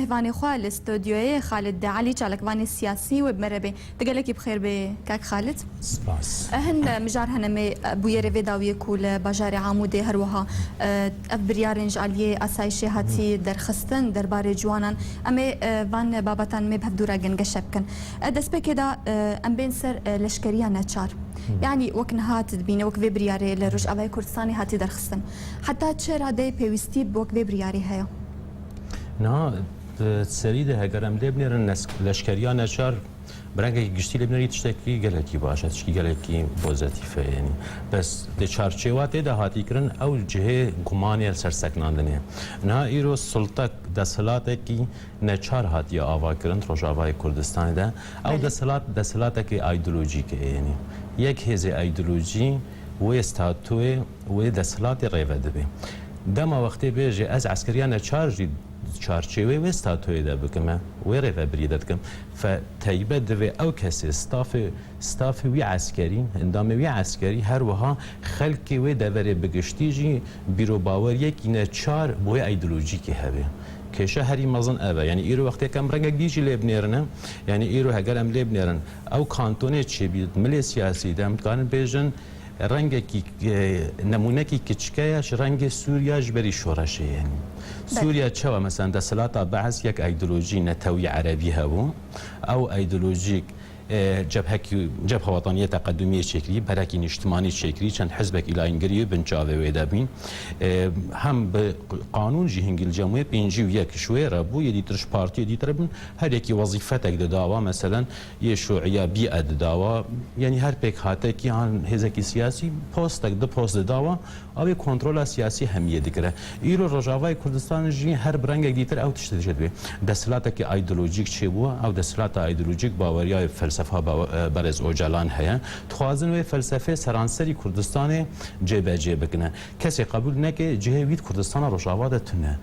مهواني خوا الاستوديوية خالد علي چالکوانی سیاسی و بمربه تقلك بخير بكاك خالد سپاس هن مجار هنمي بويري فيداوي كول باجاري عامودي هروها بريارنج عليه اسايشي هاتي در خستن در بار جوانان امي وان بابتان مي بهدورا جنگشبكن دس بكدا ام بين سر لشكريا نچار يعني وكن هات بينه وك برياري لروج اوي كردستاني هاتي در خستن حتى تشرا دي بيوستي بوك برياري هيا نا سريده هگرم لبنر لشکریان نشار برای گشتی لبنری تشتکی گلکی باشه تشکی گلکی پوزیتیفه یعنی بس ده چارچوبات ده هاتی کرن او جهه گمانی سرسکناندنه نه ایرو سلطه دسلاته کی نچار هاتی آوا کرن روجاوای کردستان ده او دسلاته کی ایدئولوژیکه یعنی یک هزه ایدئولوژی و استاتوی و دسلات ریوده به دما وقتی بیجه از عسکریان چارجی چارچوبه و استاتوی ده بکمه و ریوه بریدت کم فتایبه دوی او کسی استاف وی عسکری اندام وی عسکری هر وها خلقی و دوره بگشتی جی بیرو باور یکی نچار بوی ایدئولوژیکی هبه کشه هری مزن اوه یعنی ایرو وقتی کم رنگ دیجی لبنیرنه یعنی ایرو هگر ام لبنیرن او کانتونه چی بید ملی سیاسی دم کارن بیجن رنگ کی نمونه کی کچکیش رنگ سوریا جبری شورشه یعنی سوریا چه مثلا دسلات بعض یک ایدئولوژی نتوی عربی هبو او ایدئولوژیک جبهه وطنيه تقدميه شكلي براكين اجتماعي شكلي كان حزبك الى انجري بنجاوي ويدابين هم بقانون جهنج الجمهوريه بينجي وياك شويه ربو يدي ترش بارتي يدي تربن هر يكي وظيفتك دعوه مثلا يشوعيه بيئه دعوه يعني هر بيك هاتك عن هزكي سياسي بوستك ده بوست دعوه او كنترول سياسي هميه دكره ايرو رجاوي كردستان جي هر برنگ ديتر او تشتدجد به دسلاتك ايديولوژيك چبو او دسلات ايديولوژيك باوريا فلسفه برز اوجلان هيا تخوازن و فلسفه سرانسری کردستان جبهه بکنه کسی قبول نکه جهوید کردستان رجاوا تنه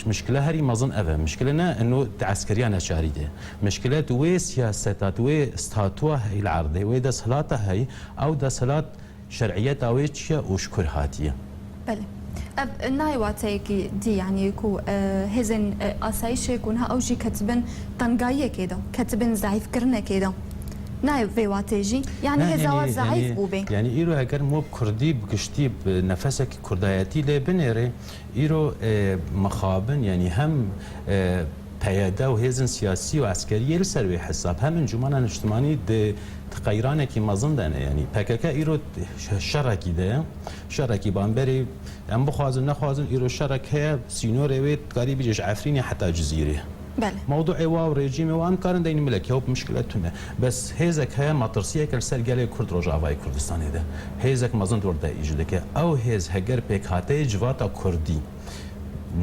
مشكلة هري مظن أبا مشكلنا إنه عسكرية نشاريده مشكلة وي سياسات وي استاتوا هي العرضة وي دسلات هاي أو دسلات شرعية أو شيء وشكر هاتية بله اب نايواتيكي دي يعني كو هزن اسايش يكونها اوجي كتبن طنقايه كده كتبن ضعيف كرنا كده نايب في واتيجي يعني هزاوات ضعيف بوبي يعني ايرو هكر مو كردي بكشتي بنفسك كرداياتي لبنري ايرو مخابن يعني هم پیاده و هزن سیاسی و عسکری لسروی حساب هم جمعان اجتماعی تغییرانه کی مازن دانه یعنی پکک ایرو شرکی ده شرکی بانبری ام بخوازن نخوازن ایرو شرکه سینور وید قاری بیجش عفرینی حتی جزیره بله موضوع و رژیم و کارن دین ملک هو مشکلتونه بس هزک های مطرسیه کل سرگله کرد روجاوای کردستانی ده هزک مازن ورده ایجده که او هز هگر پکاته جواتا کردی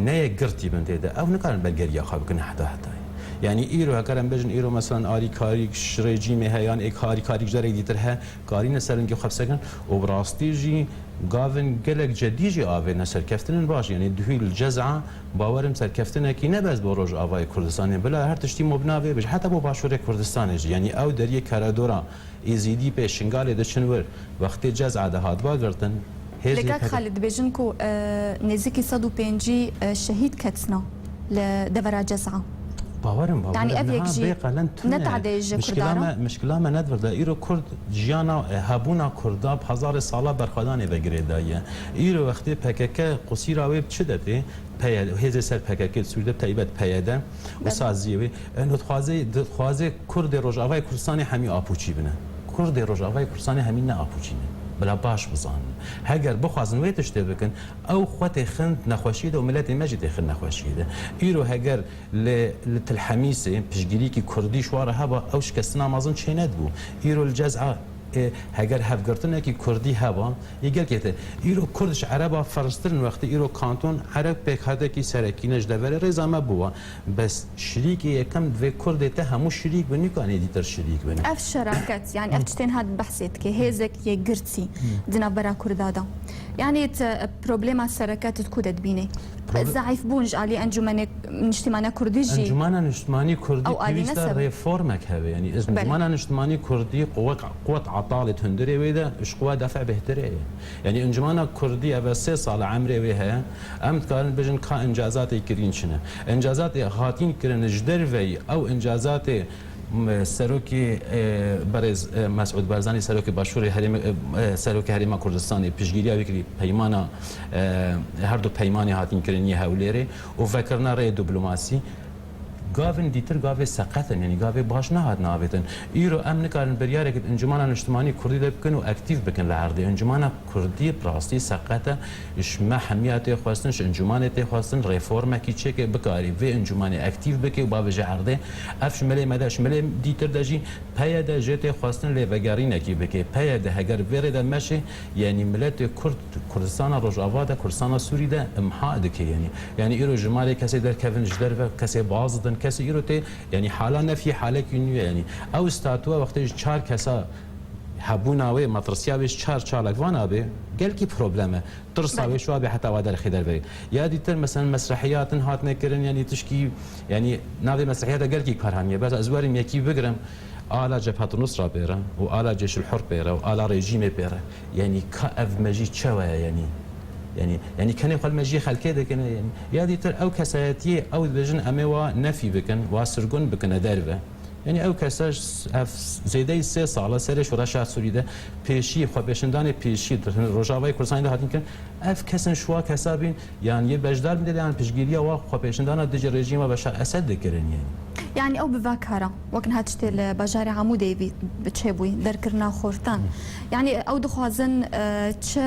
نه قرتي بنتيدا او نقارن بالقريه خاب كنا حتى يعني ايرو هكرم بجن ايرو مثلا اري كاري ريجيم هيان اك هاري كاري جدار يديترها قاري نسرن جو خبسكن وبراستي جي غافن قلق جديجي افي نسر كفتن باش يعني دهي الجزعه باورم سر كفتن كي نبز بروج افاي كردستان بلا هر تشتي مبناوي بج حتى بو باشور كردستان يعني او دريه كارادورا ازيدي بشنغال دشنور وقت جزعه ده هاد باغرتن لقاك خالد بيجنكو نزيكي صدو بينجي شهيد كتسنا لدفرا جزعة باورم يعني أبيك جي نتعدي مشكلة ما ندفر دا إيرو كرد جيانا هابونا كردا بهزار سالة برخداني بگري دايا إيرو وقتی پکک قصيرا ويب چدته پیاده هزه سر پکک سوده تایبت پیاده و سازیه انو خوازه کرد روجاوای کردستان همي آپوچی بنه کرد روجاوای کردستان همي نه آپوچی بلا باش بزان هاجر بخوازن ويتش تبكن او خوتي خند نخوشيده وملاتي ماجد خند نخوشيده ايرو هاجر للحميسه بشجريكي كردي شواره هبا اوش كسنا مازن شينات بو ايرو الجزعه هاجر هفقرتنا كي كردي هبا يقال كده ايرو كردش عربا فرسترن وقت ايرو كانتون عرب بك هذا كي سركينج دبر رضا ما بوا بس شريكي كم في كرد همو شريك بني كان يدير شريك بني اف شراكات يعني اف تشتين هاد بحثت كي هيزك يقرتي دنا برا كردادا يعني بروبليما السركات تكود بيني ضعيف بونج علي انجمن اجتماعنا كردي جي انجمن اجتماعي كردي او علي نسب ريفورمك هذا يعني انجمن اجتماعي كردي قوة عطالة هندري ويدا اش قوة دفع بهتري يعني انجمن كردي ابا 3 سال عمري ويها ام كان بجن كا انجازات كرين شنو انجازات هاتين كرن جدرفي او انجازات سروکی برز مسعود برزانی سروکی باشوری سروکی هریما کردستانی پیشگیری وکری پیمانا هر دو پیمانی هاتین کرنی هولیره و فکرنا ری دیپلماسی گاوین دیتر گاوی سقطن یعنی گاوی باش نهاد نابتن ایرو امن کارن بریاره که انجمن اجتماعی کردی بکن و اکتیو بکن لعرضه انجمن کردی براستی سقطه اش ما حمیات خواستنش انجمن ته خواستن رفرم کی چه که بکاری و انجمن اکتیو بکی و با وجعرده افش ملی مداش ملی دیتر دجی پیاده جت خواستن لی وگارین کی بکی پیاده هگر ورده مشه یعنی ملت کردستان روجاوا ده کردستان سوری ده امحاد کی یعنی ایرو جماعت کسی در کوین جدر و کسی بازدن کسی ایروته یعنی حالا نفی حاله کنیه یعنی او استاتوا وقتی 4 کسا هبوناوی مطرسیاویش 4 چالک وانابه گل کی پروبلمه ترساوی شو ابي حتى وادر خدر بي يا ديتر مثلا مسرحيات هات نكرن يعني تشكي يعني نادي مسرحيات قال كي كارهانيه بس ازواري ميكي بقرم آلا جبهة النصرة بيرا وآلا جيش الحر بيرا وآلا ريجيم بيرا يعني كأف مجي تشوا يعني كان يقول مجي خل كده كنا يعني يا ديتر او كساتي او بجن اموا نفي بكن واسرغون بكن داربه يعني او كساج زيدي 3 سال سرش ورشا سوريده بيشي خو بشندان بيشي روجاوي كورسان ده هاتين كن اف كسن شوا كسابين يعني يبجدار من يعني بيشغيريا وا خو بشندان دج ريجيم بشار اسد كرن يعني او بفاكهرة وكن هاتشتي باجاري عمودي بتشيبوي دركرنا خورتان يعني او دخوازن تش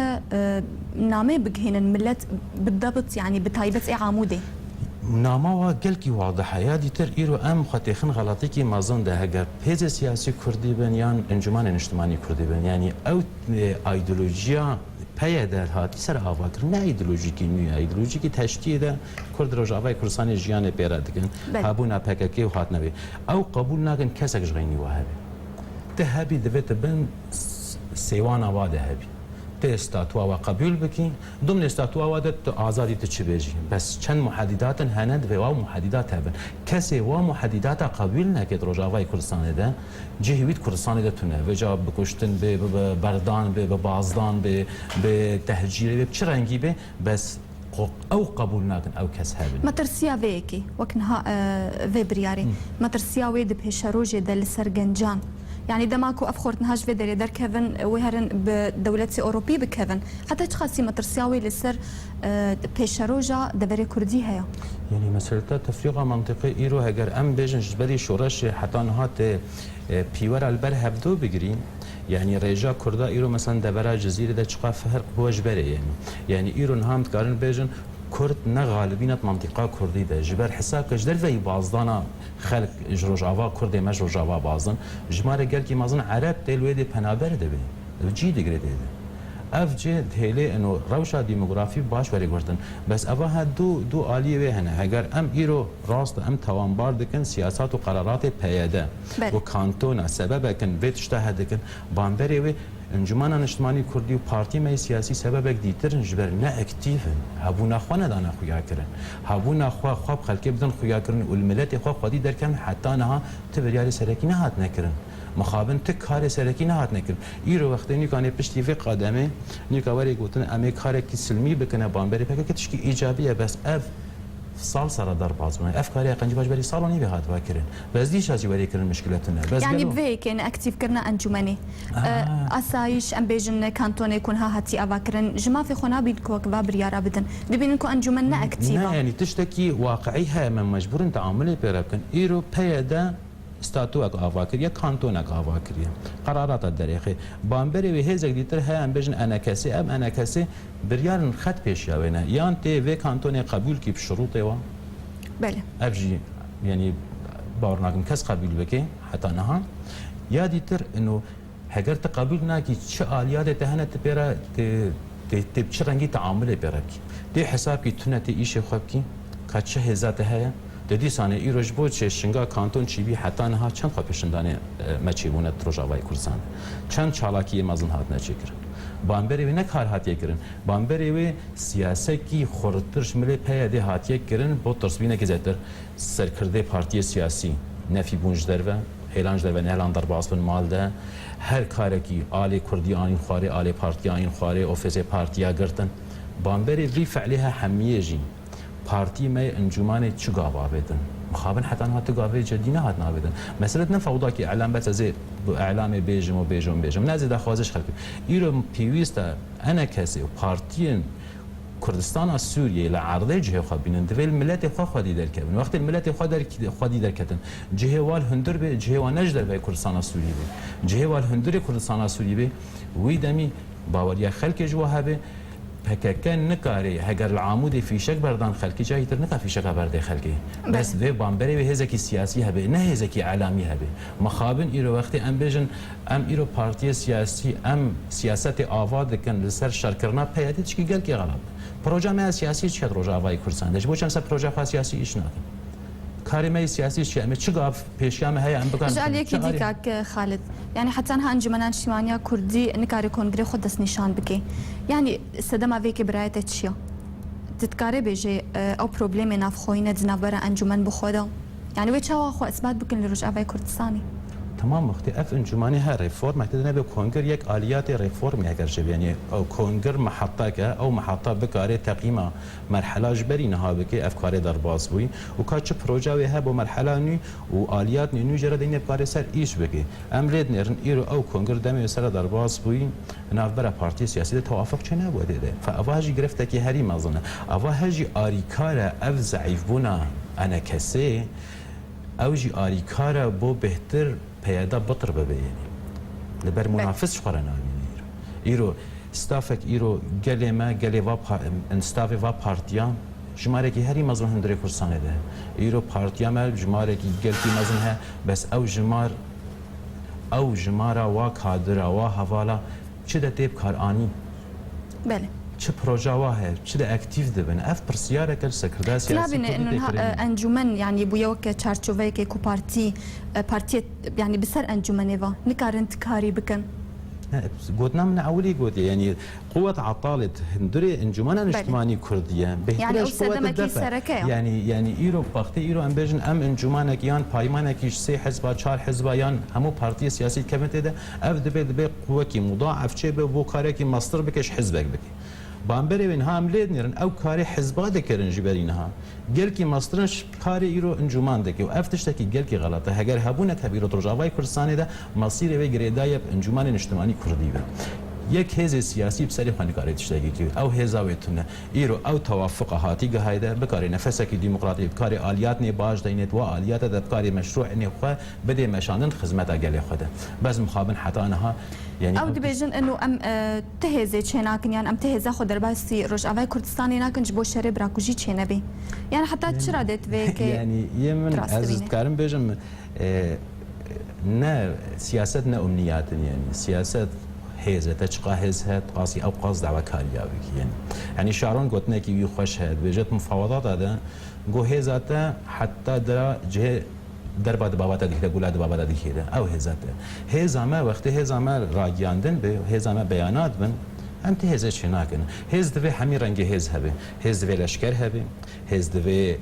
نامي بجهين الملت بالضبط يعني بتايبت اي عمودي نامه گلکی واضحه یا دیتر ایرو ام خاطیخن غلطی کی مازن ده اگر پیز سیاسی کردی بن یان انجمن اجتماعی کردی بن یعنی او ایدئولوژیا پیادر هاتی سر آوا کرد نه ایدئولوژیکی نوی ایدئولوژیکی تشکیل ده کرد روجاوای کردستان جیان پیرا دکن هابونا پککی و هات نبی او قبول نکن کسک جغینی وهابی ده هابی دویت بن سیوان آواده هابی ته استاتوا و قبول بکی ضمن استاتوا وادت آزادی تچبیجی بس چند محددات هند و محددات هبن کسی و محددات قبول نکرد روجاوای کردستان ده جهوید کردستان ده تونه و جا بکشتن به بردان به بازدان به تهجیری به چه رنگی به بس او قبول نکن او کس هبن ما ترسیا ویکی وکنها وی بریاری ما ترسیا وید پیشروجی دل سرگنجان يعني دماكو افخورت نهاج في دري در كيفن وهرن بدولة اوروبي بكيفن حتى تخاسي مترسياوي لسر بيشاروجا دبري كردي هيا يعني مسألة تفريغ منطقي ايرو هجر ام بيجن جبري شورش حتى نهات بيور البر هبدو بجرين يعني رجا كردا ايرو مثلا دبرا جزيرة ده چقا فرق هو جبري يعني ايرو نهام تقارن بيجن كرد نغالبينة منطقة كردي ده جبر حساب كجدر في بازدانا خلق روجاوا كرد مج روجاوا بازن جماره قال كي مازن عرب تلويد پنابر ده بي جي دغري ده اف جي هيلي انه روشا ديموغرافي باش وري گرتن بس اوا دو عاليه وي هنا اگر ام ايرو راست ام توانبار دكن سياسات وقرارات پیاده وكانتونا سبب كن بيتشتهد كن بامبري وي انجمن اجتماعی کردی و پارتی می سیاسی سبب دیتر جبر نه اکتیفن هبونا خو نه دانا خویا کرن هبونا خو خواب خلک بدن خویا کرن و الملت خو خودی درکن حتی نه تبریال سرکی نه هات نکرن مخابن تک کار سرکی نه هات نکرن ایرو وقتی نیکانه پشتی فی قدمه نیکاوری گوتن امی کار کی سلمی بکنه بامبری پک که تشکی ایجابیه بس اف سال سر در بازمان افکاری قنجی باش بری سالانی به هات واکرن بس دیش از وری کرن مشکلاتنا بس يعني بفيك يعني اكتيف كرنا انجمني اسايش ام بيجن كانتون يكون ها هاتي افاكرن جما في خنا بيدكو كباب ريارا بدن دبينكو انجمننا اكتيفا يعني تشتكي واقعيها من مجبور تعامل بيرابكن ايرو بيدا استاتو اك افاكر يا كانتون اك افاكر قرارات الدريخي بامبري وهزك ديتر هي ام بيجن انا كسي ام انا كسي بريال خط پیش یاوینا یان تی و کانتون قبول کی بشروط و بله افجي يعني باورناكم كاس قبول بكي حتى نها يا ديتر انه هجر تقبل ناكي تش اليات تهنت بيرا تبش رنگي تعامل بيركي دي حساب كي تنتي ايش خوبكي كاتش هزات هيا ددي سانه ایروج بود شنگا کانتون چی بی حتی نه چند خو پیشندانه مچیونه روجاوای کردستان چند چالاکی مازن هات نچیکر بامبری و نکار هاتیه کردن بامبری و سیاست کی خورترش ملی پیاده هاتیه کردن با تصمیم که زدر سرکرده پارتی سیاسی نفی بونج درو اعلان در اعلان در باز بن مال ده هر کاری کی آل کردی آین خواره آل پارتی آین خواره اوفیس پارتیا گرتن بامبری وی فعلها حمیه جی پارتی ما انجمان چه قابا بدن مخابن حتى انها تقابل جدينا هات نابدن مساله فوضى كي اعلام بس زي اعلام بيجم نازل داخوازش خلق ايرو بيويستا انا كاسي بارتيين كردستان السوري لعرضه جهه خابين دفل الملت خدي دركبن وقت الملت خدي دركتن جهه وال هندر به جهه ونجدر به كردستان السوري به جهه وال هندر كردستان السوري به ويدمي باوريا خلق جوها به هكاكان نكاري هجر العمود في شك بردان خلقي جاي ترنكا في شك برد خلقي بس في بامبري وهزكي سياسي هبه نه هزكي اعلامي هبه مخابن ايرو وقتي ام بيجن ام ايرو بارتي سياسي ام سياسات آواد كان لسر شركرنا بيادي تشكي قال كي غلط بروجا ما سياسي چه روجا واي كردستان دش بوچم سر بروجا خاص سياسي ايش ناكن كاري سياسي شيء ام چقاف بيشيام هي ام بكان جال يكي ديكاك خالد يعني حتى انها انجمنان شيمانيا كردي نكاري كونغري خود دس نشان بكي يعني استدما فيك برايت تشيا تتكاري بيجي او بروبليم نافخوينه زنابره انجمن بخودا يعني ويتشاوا خو اثبات بكن لرجع باي كردستاني تمام اختلاف انجماني ها ريفورم محتاجنا به كونغر یک آليات ريفورم اگر شب يعني او كونغر محطه که او محطه بکاره تقییم مرحله جبری نها بکی افکار در باز بوی و کاچ پروژه و ها با مرحله نی و آليات نی جرا دین بکاره سر ایش بکی امرد نرن ایرو او كونغر دم سر در باز بوی نافبر پارتی سیاسی توافق چه نبوده ده فاواجی گرفته که هری مزنه اواجی آریکار اف ضعیف بونا انا کسی اوجی آریکار بو بهتر پیاده بطر ببینی لبر منافس خورنا ایرو استافک ایرو گلی ما گلی و استافی و پارتیا جماره کی هری مزون هندری کردستان ده ایرو پارتیا ما جماره کی گلتی مزون ها بس او جماره و کادر و حوالا چه ده تیب کار آنی بله چه پروژه واه چه ده اکتیو ده بن اف پرسیاره کل سکرده سیاسی لا انه انجمن يعني بويوك تشارچوفي كو بارتي يعني بسر انجمن ايفا نكارنت كاري بكن قلنا من اولي قلت يعني قوه عطاله هندري انجمن اجتماعي كرديه يعني قوه الدفع يعني ايرو وقت ايرو ام بيجن ام انجمنك يان بايمانك سي حزب 4 حزب يان همو بارتي سياسي كمت ده اف دبي قوه كي مضاعف شي بو كاري ماستر بكش حزبك بكي بامبری وین هم لید نیرن او کاری حزبات دکرن جبرینها گل کی ماسترش کاری ایرو انجمان دکی و افتش تکی گل کی غلطه اگر هبونه کبیرو ترجاوای کردستان ده مسیر و گریدای انجمان اجتماعی کردی و یک حزب سیاسی بسری خانگاری تشتگی کی او حزاویتونه ایرو او توافق هاتی گهایده بکاری نفسکی دموکراتی بکاری آلیات نی باج دینت و آلیات دبکاری مشروع نی خو بده مشانن خدمت اگلی خود بس مخابن حتی انها يعني او دبيجن انه ام تهزه چناكن يعني ام تهزه خود درباسي روجاوي كردستاني ناكن جبو شري براكوجي چنبي يعني حتى تشرادت ويك يعني يمن عزيز كارم بيجم نا سياسات نا امنيات يعني سياسات هزه تشقى هزه قاسي او قاص دعوه كاريا يعني شارون قلتنا كي خوش هاد بيجت مفاوضات هذا جو هزاته حتى درا جه درباد بابات دیگه گولاد بابات دیگه او هزاته هزامه وقتی هزامه راگیاندن به هزامه بیانات بن هم ته هزه شناکن هز دوی همی رنگ هز هبه هز دوی لشکر هبه هز دوی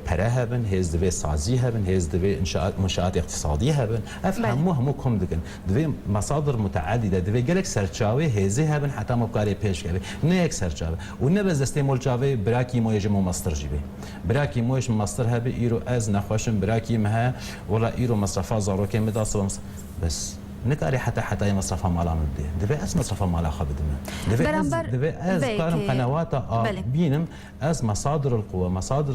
پره هبن هز دوی سازی هبن هز دوی منشآت اقتصادی هبن اف همو کم دکن دوی مصادر متعدده دوی گلک سرچاوی هزه هبن حتی مبکاری پیش کبه نه یک سرچاوی و نه بس دسته ملچاوی براکی مویج مستر جیبه براکی مویج مستر هبه ایرو از نخوشم براکی مها ولا ایرو مصرفا زارو که مداسه بس نكاري حتى مصرفها مالا مبدي دبي اس مصرفها مالا خبدنا دبي از قارم قنوات بينم از مصادر القوه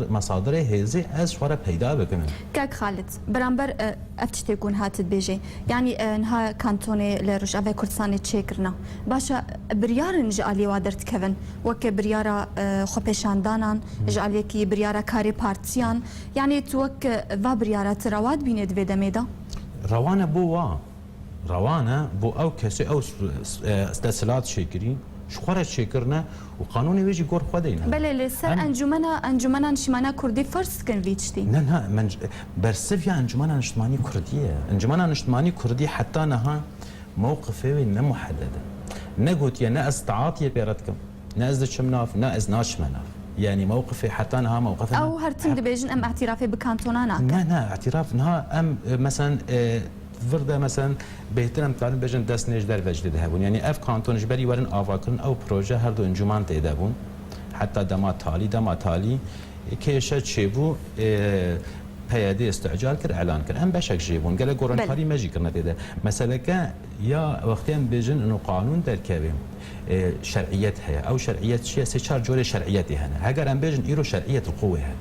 مصادر هزي از شوره پیدا بكم كاك خالد برامبر افتش تكون هات بيجي يعني انها كانتوني لرجاوي كردستاني تشيكرنا باشا بريار نجالي وادرت كفن وك بريارا خو بيشاندانان جالي كي بريارا كاري بارتيان يعني توك va بريارا ترواد بين دبي دميدا روانه بو روانه بو او کسی او استسلات شکری شخوره شکرنه و قانونی ویجی گور خودینه بله لسر انجمنا نشمانا کردی فرس کن ویچتی نه من برسف یا انجمنا نشمانی کردیه انجمنا نشمانی کردی حتی نها موقفه نمحدده نقول يا از تعاطي بيرتكم ناز شمناف ناز ناشمناف يعني موقفي حتى انها موقفنا او هرتم دبيجن ام اعترافي بكانتونانا لا اعتراف انها ام مثلا فردا مثلا بهترم تعلم بجن دست نجدر وجد هبون يعني اف كانتون جبري ورن آواکرن او پروژه هر دو انجمان تیدابون حتی دما تالی کیشه چیبو پیاده استعجال کر اعلان کر ام بشک جیبون قال قرن کاری ماجی کرنا تیده مثلا که یا وقتی ام بجن انه قانون در کبیم شرعیت هي او شرعیت شيء سيشار جوره شرعيتي هنا هاجر ام بيجن ايرو شرعيه القوه هنا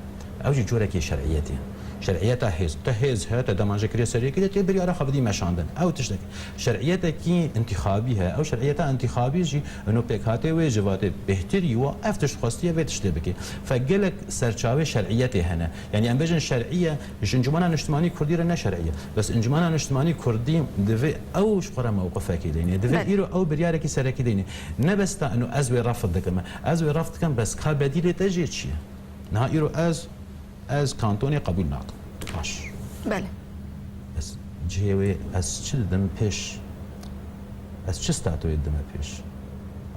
او جي جوره كي شرعيتي شرعيتها هيز تهيز هات دماج كري سري كده تبري على خبدي مشاندن او تشتكي شرعيتها كي انتخابيها او شرعيتها انتخابي جي انه بيكاتي وجبات بهتري وافتش خاصيه بتشتبكي فقالك سرچاوي شرعيتي هنا يعني ام بيجن شرعيه جنجمانا اجتماعي كردي رنا شرعيه بس انجمانا اجتماعي كردي دفي او شقره موقفك يعني دفي ايرو او بريارك سركي ديني نبست انه ازوي رفض دكما ازوي رفض كم بس كبديل تجي شيء نها ايرو از کانتونی قبول نکن باش بله بس جیوی از چه دم پیش از چه استاتوی دم پیش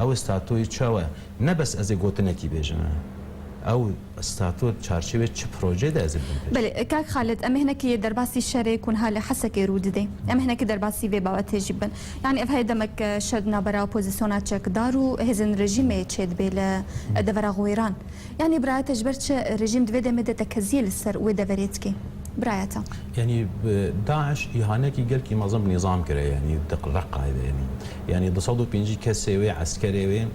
او استاتوی چاوه نه بس از گوتنه کی بیجنه او استاتو چارچوبه چه پروژه ده از بله کاک خالد ام هنا کی درباسی شریک ون حال حسک رود ده ام هنا کی درباسی و بابت جبن يعني اف هيدا مك شدنا برا بوزيشنات تشك دارو هزن رژیم چید بل دورا غویران يعني برایت جبرت رژیم دویده مده تکزیل سر و دوريتكي برايته يعني داعش اهانه کی گل کی معظم نظام كره يعني دقل قاعده يعني تصدوا بينجي كسوي عسكري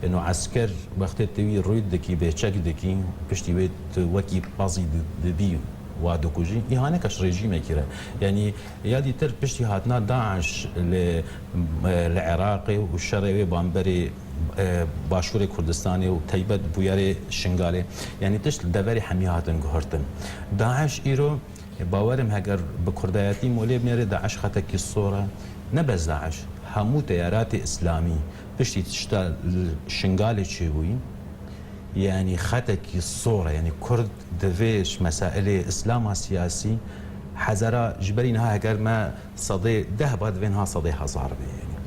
انه عسكر وقت توی روید دکی به چک دکی پشتی وید وکی بازی دبی و دکوجی ایهانه کش رژیم کره یعنی یادی تر پشتی هاتنا داعش لعراق و الشرعي بامبري باشور کردستانی و تایبت بویار شنگاله یعنی تشت دوری حمیاتن گهرتن داعش ایرو باورم هگر بکردایتی مولی بنیره داعش خطا کی صوره نبز داعش همو تیارات اسلامی بشتي تشتا شنغالي تشيبوين يعني خاتكي الصورة يعني كرد دفيش مسائل إسلام سياسي حزرا جبرينها هكذا ما صدي ذهبت بينها صدي هزار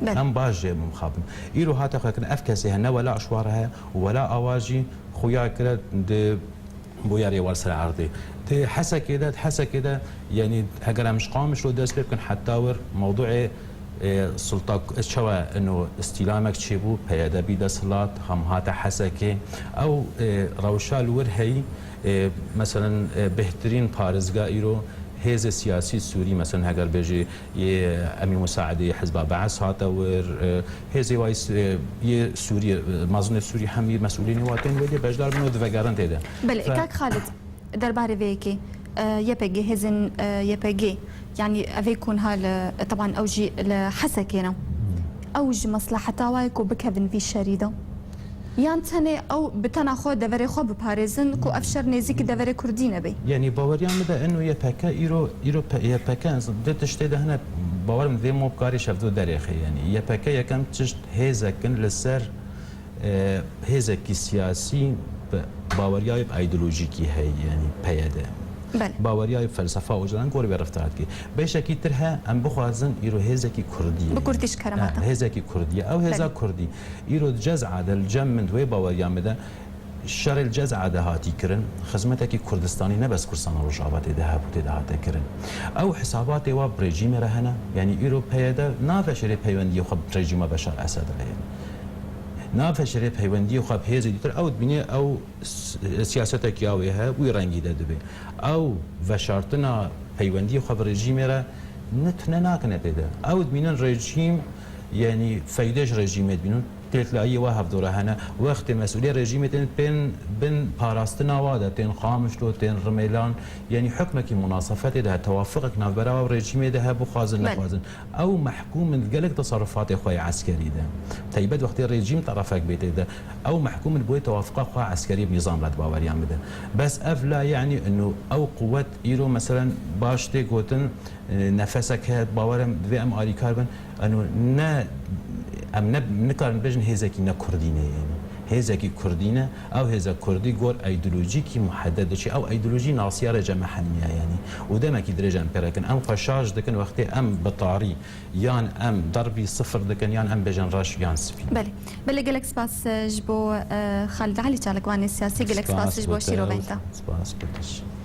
يعني أم باجي مخابن إيرو هاتا خلكن أفكاسي هنا ولا أشوارها ولا أواجي خويا كده بوياري والسر عرضي حسا كده يعني هكذا مش قامش لو داس بيكون حتى ور موضوع سلطه شوا انه استلامك تشيبو بياده بيد صلات هم هاتا حسكي او روشال ورهي مثلا بهترين بارزغا ايرو هيز سياسي سوري مثلا هاجر بيجي امين مساعده حزب بعث هاتا ور هيز وايس سوري مازن سوري حمي مسؤولين واتن ودي بجدار منو دفغارن تيدا بل كاك خالد درباري فيكي يبقى هزن يبقى يعني أفيكون هال طبعا أوجي لحسكينا أوج مصلحة وايكو بكفن في الشريدة يعني تاني أو بتناخد دوري خو بباريزن كو أفشر نزيك دوري كردينة بي يعني باوريان مده إنه يبقى إيرو يبقى ده تشتي ده هنا باور من ذي مو بكاري شفتو دريخي يعني يبقى يكم تشت هذا كن للسر هذا كي سياسي باوريا بأيديولوژيكي هي يعني بياده باوريای فلسفه و جلان گوری برفتاد کی بهشکی ترها ام بخوازن ایرو هزکی کردی بکردیش کرامتا هزکی کردی او هزا کردی ایرو جزع دل جمند و باوریا مده شر الجزع ده هاتی کرن خدمتکی کردستانی نه بس کردستان روجابات ده هبوت ده هات کرن او حسابات و برژیم رهنا یعنی ایرو پیاده نافشری پیوندی خب رژیم بشار اسد رهن نافشری پیوندی خواب هزی دیتر او بینی او سیاستک یاویه وی رنگی ده دبی او وشارتنا پیوندی خواب رژیم را نتونه ناکنه ده او بینن رژیم یعنی فایدهش رژیمت بینن تلتلاقي واحد دورة هنا وقت مسؤولية رجيمة بين باراستنا وادا تين خامشلو تين رميلان يعني حكمك مناصفات ده توافقك نافبرا ورجيمة ده بخازن نخازن أو محكوم من قلق تصرفات إخوة عسكري ده تيبد وقت الرجيم طرفك بيت ده أو محكوم من بوي توافق إخوة عسكري بنظام رد باوريان ده بس أفلا يعني إنه أو قوة إيرو مثلا باشتي قوتن نفسك هاد باورم في أم آري كاربن إنه نا ام نکارن بجن هزکی نکردینه هێزێکی کوردینە ئەو هێزە کوردی گۆر ئایدۆلۆژیکی محدد دەچی ئەو ئایدۆلۆژی ناسیارە جەمەحەنیایانی و دەمێکی درێژان پێرەکەن ئەم خەشاش دەکەن وەختێ ئەم بەتاری یان ئەم دەربی سفر دەکەن یان ئەم بێژن ڕەش یان سپی بەێ گەلێک سپاس بۆ خالد علی چالکوانی سیاسی گەلێک سپاسش بۆ شیرۆبینتا سپاس بۆ